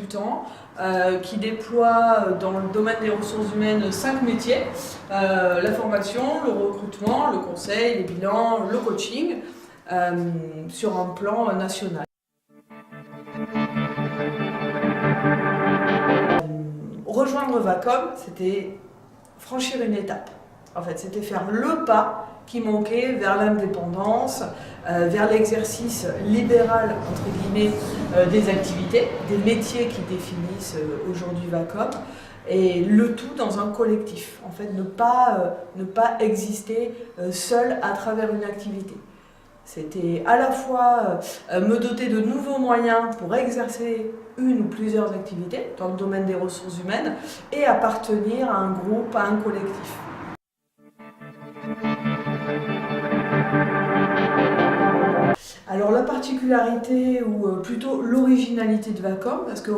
consultant qui déploie dans le domaine des ressources humaines 5 métiers, la formation, le recrutement, le conseil, les bilans, le coaching, sur un plan national. Rejoindre Vacom, c'était franchir une étape. En fait, c'était faire le pas qui manquait vers l'indépendance, vers l'exercice libéral, entre guillemets, des activités, des métiers qui définissent aujourd'hui Vacom, et le tout dans un collectif. En fait, ne pas exister seul à travers une activité. C'était à la fois me doter de nouveaux moyens pour exercer une ou plusieurs activités dans le domaine des ressources humaines et appartenir à un groupe, à un collectif. Alors la particularité ou plutôt l'originalité de Vacom, parce que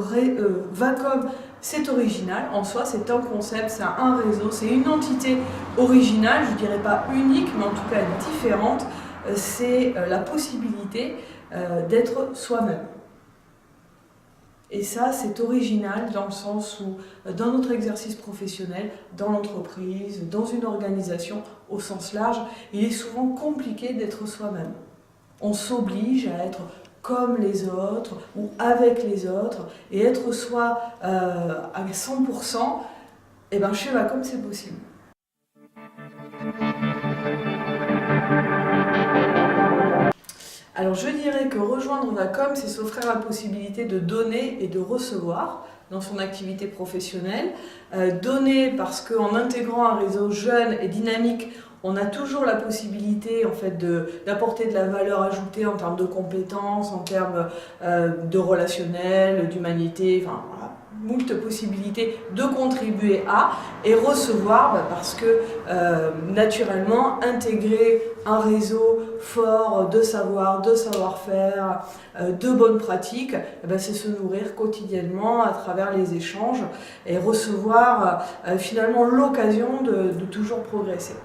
Vacom c'est original en soi, c'est un concept, c'est un réseau, c'est une entité originale, je ne dirais pas unique mais en tout cas différente, c'est la possibilité d'être soi-même. Et ça, c'est original dans le sens où, dans notre exercice professionnel, dans l'entreprise, dans une organisation au sens large, il est souvent compliqué d'être soi-même. On s'oblige à être comme les autres ou avec les autres et être soi à 100%, et bien chez Vacom, c'est possible. Alors je dirais que rejoindre Vacom, c'est s'offrir la possibilité de donner et de recevoir dans son activité professionnelle. Donner parce qu'en intégrant un réseau jeune et dynamique, on a toujours la possibilité en fait, d'apporter de la valeur ajoutée en termes de compétences, en termes de relationnel, d'humanité, enfin voilà, moult possibilités de contribuer à, et recevoir parce que naturellement intégrer un réseau fort de savoir, de savoir-faire, de bonnes pratiques, c'est se nourrir quotidiennement à travers les échanges et recevoir finalement l'occasion de toujours progresser.